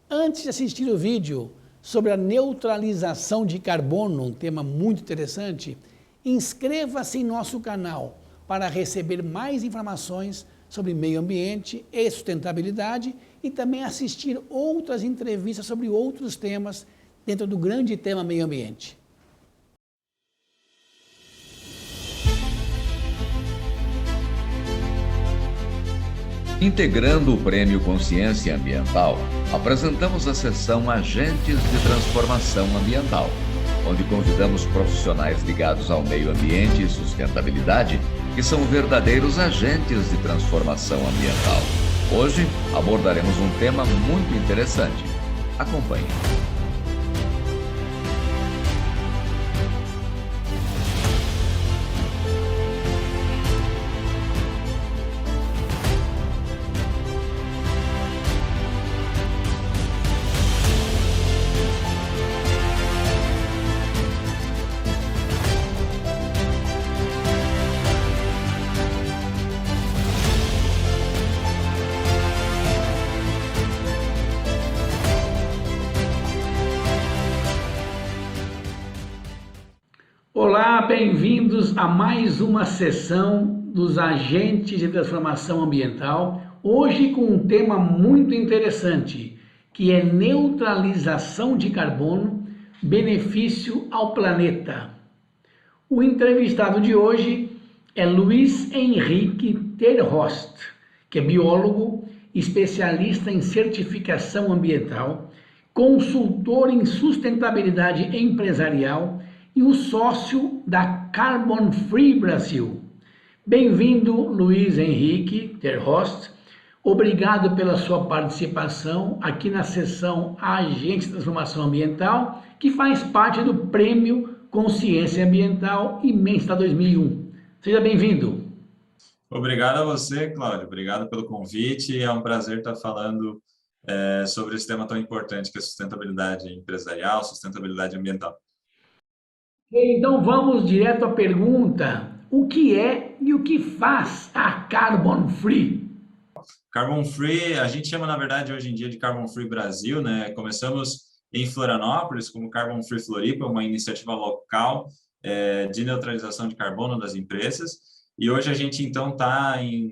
Antes de assistir o vídeo sobre a neutralização de carbono, um tema muito interessante, inscreva-se em nosso canal para receber mais informações sobre meio ambiente e sustentabilidade e também assistir outras entrevistas sobre outros temas dentro do grande tema meio ambiente. Integrando o Prêmio Consciência Ambiental, apresentamos a sessão Agentes de Transformação Ambiental, onde convidamos profissionais ligados ao meio ambiente e sustentabilidade, que são verdadeiros agentes de transformação ambiental. Hoje abordaremos um tema muito interessante. Acompanhe. Olá, bem-vindos a mais uma sessão dos Agentes de Transformação Ambiental, hoje com um tema muito interessante, que é neutralização de carbono, benefício ao planeta. O entrevistado de hoje é Luiz Henrique Terhorst, que é biólogo, especialista em certificação ambiental, consultor em sustentabilidade empresarial e o sócio da Carbon Free Brasil. Bem-vindo, Luiz Henrique Terhorst. Obrigado pela sua participação aqui na sessão Agentes de Transformação Ambiental, que faz parte do Prêmio Consciência Ambiental Imensa 2001. Seja bem-vindo. Obrigado a você, Cláudio. Obrigado pelo convite. É um prazer estar falando sobre esse tema tão importante que é sustentabilidade empresarial, sustentabilidade ambiental. Então vamos direto à pergunta. O que é e o que faz a Carbon Free? Carbon Free, a gente chama, na verdade, hoje em dia de Carbon Free Brasil, né? Começamos em Florianópolis, como Carbon Free Floripa, uma iniciativa local de neutralização de carbono das empresas. E hoje a gente, então, está em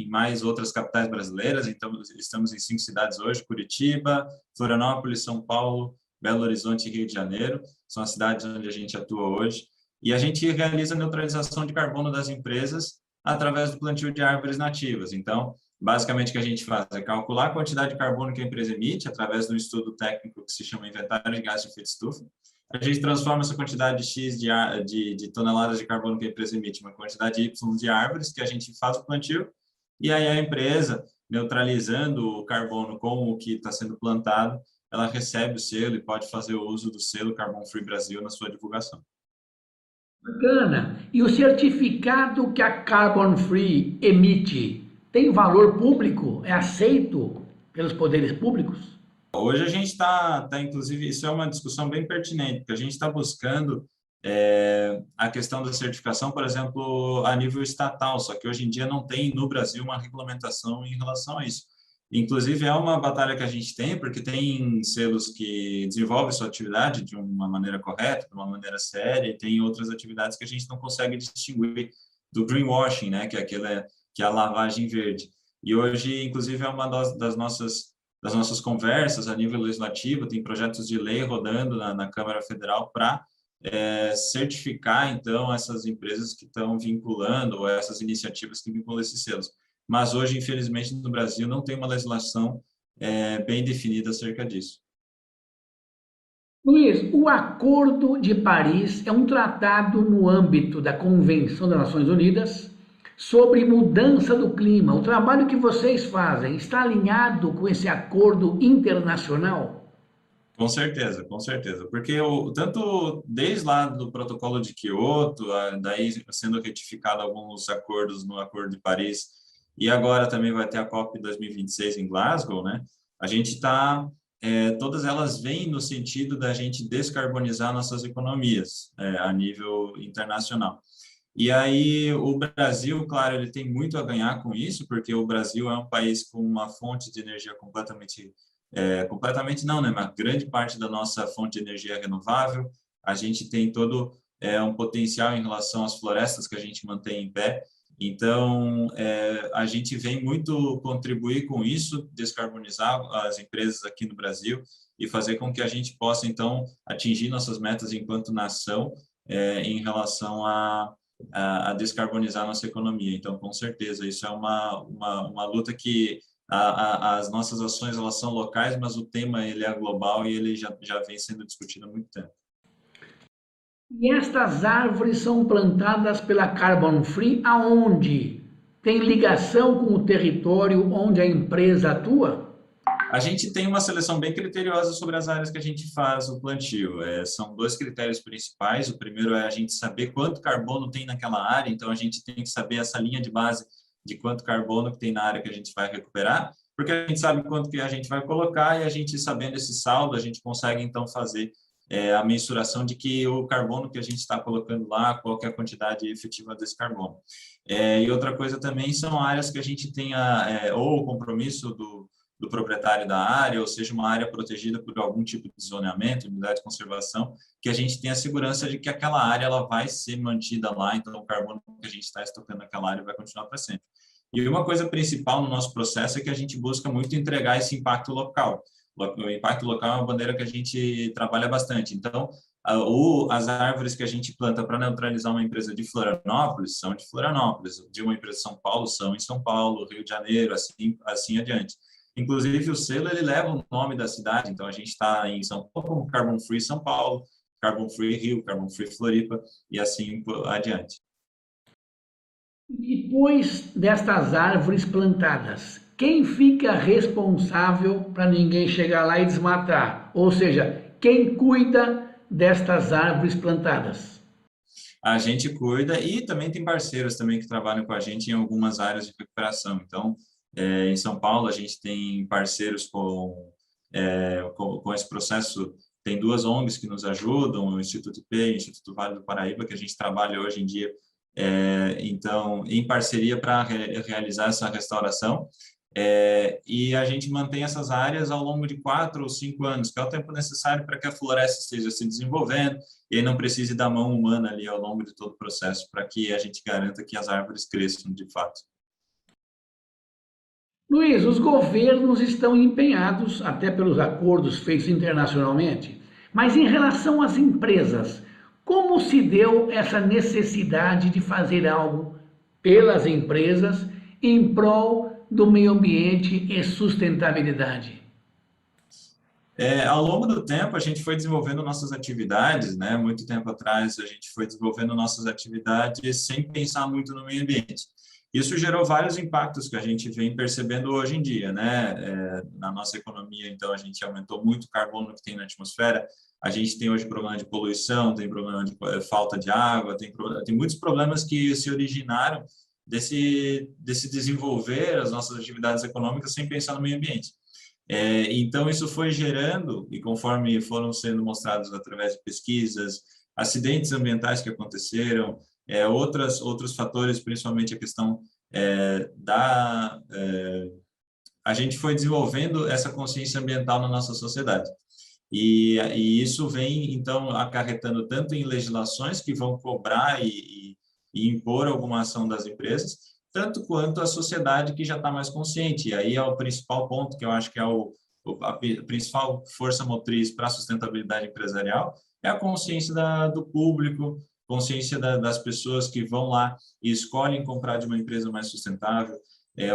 mais outras capitais brasileiras. Então, estamos em 5 cidades hoje: Curitiba, Florianópolis, São Paulo, Belo Horizonte e Rio de Janeiro. São as cidades onde a gente atua hoje. E a gente realiza a neutralização de carbono das empresas através do plantio de árvores nativas. Então, basicamente, o que a gente faz é calcular a quantidade de carbono que a empresa emite através de um estudo técnico que se chama Inventário de Gases de Efeito Estufa. A gente transforma essa quantidade X de toneladas de carbono que a empresa emite em uma quantidade Y de árvores, que a gente faz o plantio, e aí a empresa, neutralizando o carbono com o que está sendo plantado, ela recebe o selo e pode fazer o uso do selo Carbon Free Brasil na sua divulgação. Bacana. E o certificado que a Carbon Free emite tem valor público? É aceito pelos poderes públicos? Hoje a gente está, inclusive, isso é uma discussão bem pertinente, porque a gente está buscando a questão da certificação, por exemplo, a nível estatal, só que hoje em dia não tem no Brasil uma regulamentação em relação a isso. Inclusive, é uma batalha que a gente tem, porque tem selos que desenvolvem sua atividade de uma maneira correta, de uma maneira séria, e tem outras atividades que a gente não consegue distinguir do greenwashing, né, que é a lavagem verde. E hoje, inclusive, é uma das nossas conversas a nível legislativo, tem projetos de lei rodando na Câmara Federal para certificar, então, essas empresas que estão vinculando, ou essas iniciativas que vinculam esses selos. Mas hoje, infelizmente, no Brasil não tem uma legislação bem definida acerca disso. Luiz, o Acordo de Paris é um tratado no âmbito da Convenção das Nações Unidas sobre mudança do clima. O trabalho que vocês fazem está alinhado com esse acordo internacional? Com certeza, porque tanto desde lá do protocolo de Kyoto, daí sendo retificado alguns acordos no Acordo de Paris, e agora também vai ter a COP 2026 em Glasgow, né? A gente está, todas elas vêm no sentido da gente descarbonizar nossas economias a nível internacional. E aí o Brasil, claro, ele tem muito a ganhar com isso, porque o Brasil é um país com uma fonte de energia completamente não, né? Mas grande parte da nossa fonte de energia é renovável. A gente tem todo um potencial em relação às florestas que a gente mantém em pé. Então, a gente vem muito contribuir com isso, descarbonizar as empresas aqui no Brasil e fazer com que a gente possa, então, atingir nossas metas enquanto nação em relação a descarbonizar nossa economia. Então, com certeza, isso é uma luta que as nossas ações elas são locais, mas o tema ele é global e ele já vem sendo discutido há muito tempo. E estas árvores são plantadas pela Carbon Free aonde? Tem ligação com o território onde a empresa atua? A gente tem uma seleção bem criteriosa sobre as áreas que a gente faz o plantio. São dois critérios principais. O primeiro é a gente saber quanto carbono tem naquela área, então a gente tem que saber essa linha de base de quanto carbono que tem na área que a gente vai recuperar, porque a gente sabe quanto que a gente vai colocar e a gente sabendo esse saldo, a gente consegue então fazer a mensuração de que o carbono que a gente está colocando lá, qual que é a quantidade efetiva desse carbono. E outra coisa também são áreas que a gente tenha ou o compromisso do proprietário da área, ou seja, uma área protegida por algum tipo de zoneamento, unidade de conservação, que a gente tenha a segurança de que aquela área ela vai ser mantida lá, então o carbono que a gente está estocando naquela área vai continuar para sempre. E uma coisa principal no nosso processo é que a gente busca muito entregar esse impacto local. O impacto local é uma bandeira que a gente trabalha bastante. Então, as árvores que a gente planta para neutralizar uma empresa de Florianópolis são de Florianópolis, de uma empresa de São Paulo são em São Paulo, Rio de Janeiro, assim adiante. Inclusive, o selo ele leva o nome da cidade, então a gente está em São Paulo como Carbon Free São Paulo, Carbon Free Rio, Carbon Free Floripa e assim adiante. Depois destas árvores plantadas, quem fica responsável para ninguém chegar lá e desmatar? Ou seja, quem cuida destas árvores plantadas? A gente cuida e também tem parceiros também que trabalham com a gente em algumas áreas de recuperação. Então, em São Paulo, a gente tem parceiros com esse processo. Tem duas ONGs que nos ajudam, o Instituto IP e o Instituto Vale do Paraíba, que a gente trabalha hoje em dia, então, em parceria para realizar essa restauração. E a gente mantém essas áreas ao longo de 4 ou 5 anos, que é o tempo necessário para que a floresta esteja se desenvolvendo e aí não precise da mão humana ali ao longo de todo o processo, para que a gente garanta que as árvores cresçam de fato. Luiz, os governos estão empenhados, até pelos acordos feitos internacionalmente, mas em relação às empresas, como se deu essa necessidade de fazer algo pelas empresas em prol do meio ambiente e sustentabilidade? Ao longo do tempo, a gente foi desenvolvendo nossas atividades, né? Muito tempo atrás, a gente foi desenvolvendo nossas atividades sem pensar muito no meio ambiente. Isso gerou vários impactos que a gente vem percebendo hoje em dia, né? Na nossa economia, então, a gente aumentou muito o carbono que tem na atmosfera, a gente tem hoje problema de poluição, tem problema de falta de água, tem muitos problemas que se originaram desse desenvolver as nossas atividades econômicas sem pensar no meio ambiente. Então, isso foi gerando, e conforme foram sendo mostrados através de pesquisas, acidentes ambientais que aconteceram, outros fatores, principalmente a questão a gente foi desenvolvendo essa consciência ambiental na nossa sociedade. E isso vem, então, acarretando tanto em legislações que vão cobrar e impor alguma ação das empresas, tanto quanto a sociedade que já está mais consciente. E aí é o principal ponto, que eu acho que é a principal força motriz para a sustentabilidade empresarial, é a consciência do público, consciência das pessoas que vão lá e escolhem comprar de uma empresa mais sustentável.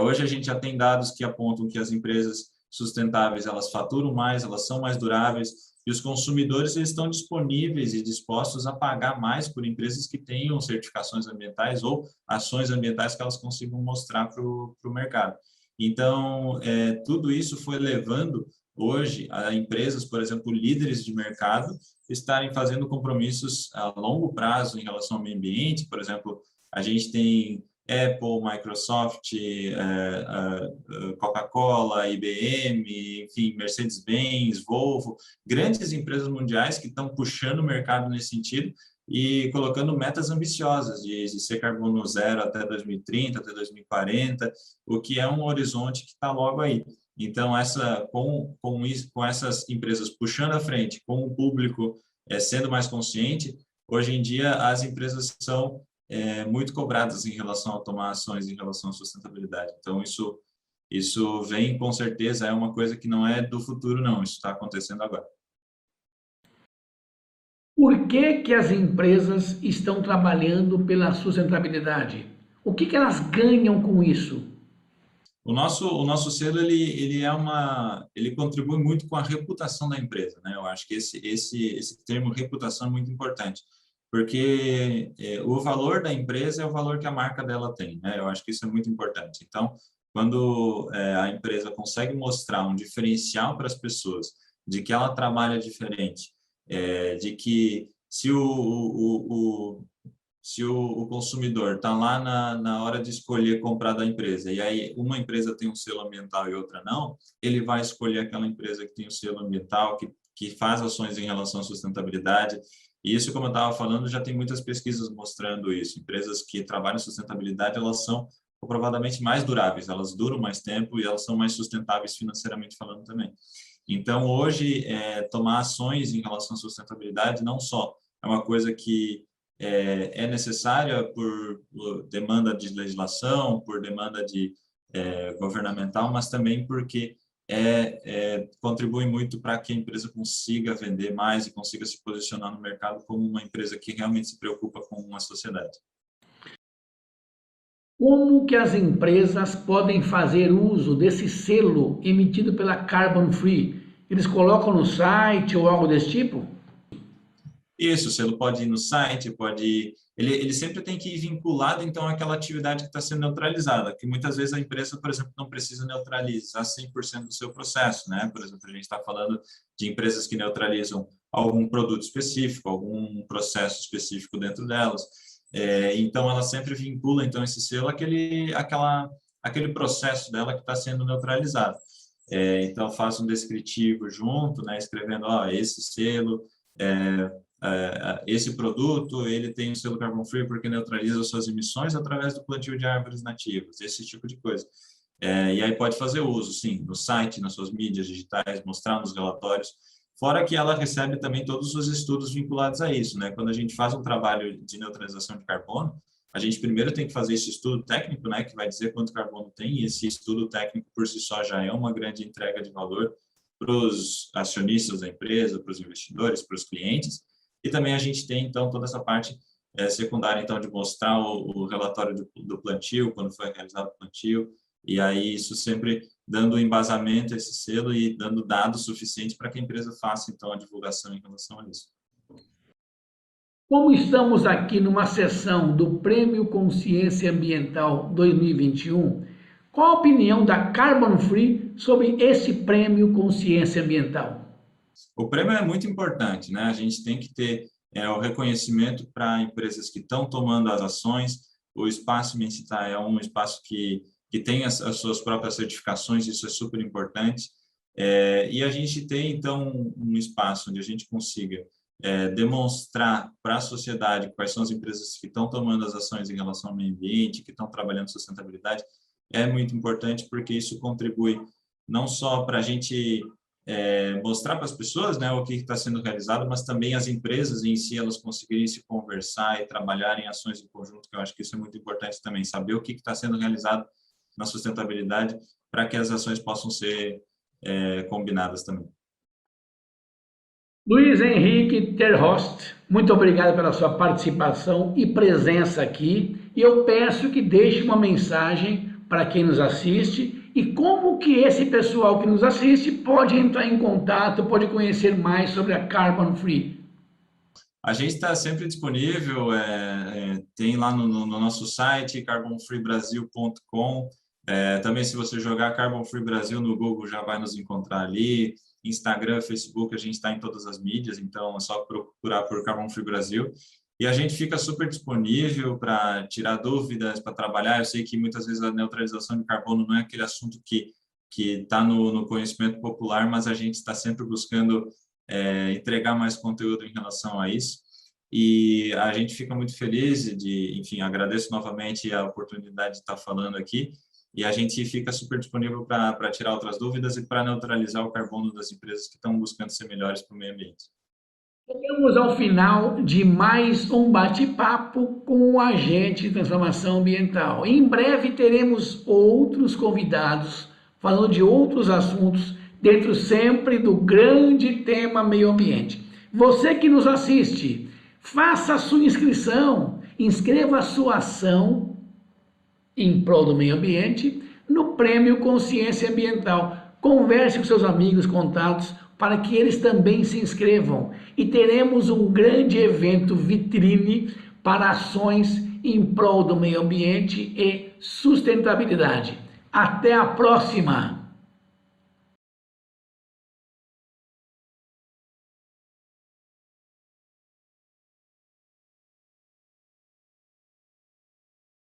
Hoje a gente já tem dados que apontam que as empresas sustentáveis, elas faturam mais, elas são mais duráveis, e os consumidores eles estão disponíveis e dispostos a pagar mais por empresas que tenham certificações ambientais ou ações ambientais que elas consigam mostrar para o mercado. Então, tudo isso foi levando hoje a empresas, por exemplo, líderes de mercado, estarem fazendo compromissos a longo prazo em relação ao meio ambiente. Por exemplo, a gente tem Apple, Microsoft, Coca-Cola, IBM, enfim, Mercedes-Benz, Volvo, grandes empresas mundiais que estão puxando o mercado nesse sentido, e colocando metas ambiciosas de ser carbono zero até 2030, até 2040, o que é um horizonte que está logo aí. Então, com essas empresas puxando à frente, com o público sendo mais consciente, hoje em dia as empresas são muito cobradas em relação a tomar ações em relação à sustentabilidade. Então, isso vem, com certeza, é uma coisa que não é do futuro, não. Isso está acontecendo agora. Por que que as empresas estão trabalhando pela sustentabilidade? O que que elas ganham com isso? O nosso selo ele contribui muito com a reputação da empresa, né? Eu acho que esse termo reputação é muito importante, porque o valor da empresa é o valor que a marca dela tem, né? Eu acho que isso é muito importante. Então, quando a empresa consegue mostrar um diferencial para as pessoas de que ela trabalha diferente, de que se o consumidor está lá na hora de escolher comprar da empresa, e aí uma empresa tem um selo ambiental e outra não, ele vai escolher aquela empresa que tem o selo ambiental, que faz ações em relação à sustentabilidade. E isso, como eu estava falando, já tem muitas pesquisas mostrando isso. Empresas que trabalham em sustentabilidade, elas são comprovadamente mais duráveis, elas duram mais tempo e elas são mais sustentáveis financeiramente falando também. Então, hoje, tomar ações em relação à sustentabilidade não só é uma coisa que é necessária por demanda de legislação, por demanda governamental, mas também porque contribui muito para que a empresa consiga vender mais e consiga se posicionar no mercado como uma empresa que realmente se preocupa com a sociedade. Como que as empresas podem fazer uso desse selo emitido pela Carbon Free? Eles colocam no site ou algo desse tipo? Isso, o selo pode ir no site, ele sempre tem que ir vinculado, então, àquela atividade que está sendo neutralizada, que muitas vezes a empresa, por exemplo, não precisa neutralizar 100% do seu processo, né? Por exemplo, a gente está falando de empresas que neutralizam algum produto específico, algum processo específico dentro delas. Então, ela sempre vincula, então, esse selo àquele processo dela que está sendo neutralizado. Então, faz um descritivo junto, né? Escrevendo, esse selo... esse produto ele tem o selo Carbon Free porque neutraliza suas emissões através do plantio de árvores nativas, esse tipo de coisa. E aí pode fazer uso, sim, no site, nas suas mídias digitais, mostrar nos relatórios, fora que ela recebe também todos os estudos vinculados a isso, né? Quando a gente faz um trabalho de neutralização de carbono, a gente primeiro tem que fazer esse estudo técnico, né, que vai dizer quanto carbono tem, e esse estudo técnico por si só já é uma grande entrega de valor para os acionistas da empresa, para os investidores, para os clientes. E também a gente tem, então, toda essa parte secundária, então, de mostrar o relatório do plantio, quando foi realizado o plantio, e aí isso sempre dando embasamento a esse selo e dando dados suficientes para que a empresa faça, então, a divulgação em relação a isso. Como estamos aqui numa sessão do Prêmio Consciência Ambiental 2021, qual a opinião da Carbon Free sobre esse Prêmio Consciência Ambiental? O prêmio é muito importante, né? A gente tem que ter o reconhecimento para empresas que estão tomando as ações. O espaço Mensita é um espaço que tem as suas próprias certificações, isso é super importante. E a gente tem, então, um espaço onde a gente consiga demonstrar para a sociedade quais são as empresas que estão tomando as ações em relação ao meio ambiente, que estão trabalhando sustentabilidade, é muito importante porque isso contribui não só para a gente mostrar para as pessoas, né, o que está sendo realizado, mas também as empresas em si, elas conseguirem se conversar e trabalhar em ações em conjunto, que eu acho que isso é muito importante também, saber o que está sendo realizado na sustentabilidade para que as ações possam ser combinadas também. Luiz Henrique Terhorst, muito obrigado pela sua participação e presença aqui. E eu peço que deixe uma mensagem para quem nos assiste e como que esse pessoal que nos assiste pode entrar em contato, pode conhecer mais sobre a Carbon Free. A gente está sempre disponível, tem lá no nosso site, carbonfreebrasil.com. Também, se você jogar Carbon Free Brasil no Google, já vai nos encontrar ali. Instagram, Facebook, a gente está em todas as mídias, então é só procurar por Carbon Free Brasil. E a gente fica super disponível para tirar dúvidas, para trabalhar. Eu sei que muitas vezes a neutralização de carbono não é aquele assunto que está no conhecimento popular, mas a gente está sempre buscando entregar mais conteúdo em relação a isso. e a gente fica muito feliz de, enfim, agradeço novamente a oportunidade de estar falando aqui, e a gente fica super disponível para tirar outras dúvidas e para neutralizar o carbono das empresas que estão buscando ser melhores para o meio ambiente. Chegamos ao final de mais um bate-papo com o agente de transformação ambiental. Em breve teremos outros convidados falando de outros assuntos, dentro sempre do grande tema meio ambiente. Você que nos assiste, faça a sua inscrição, inscreva a sua ação em prol do meio ambiente no Prêmio Consciência Ambiental. Converse com seus amigos, contatos, para que eles também se inscrevam. E teremos um grande evento vitrine para ações em prol do meio ambiente e sustentabilidade. Até a próxima!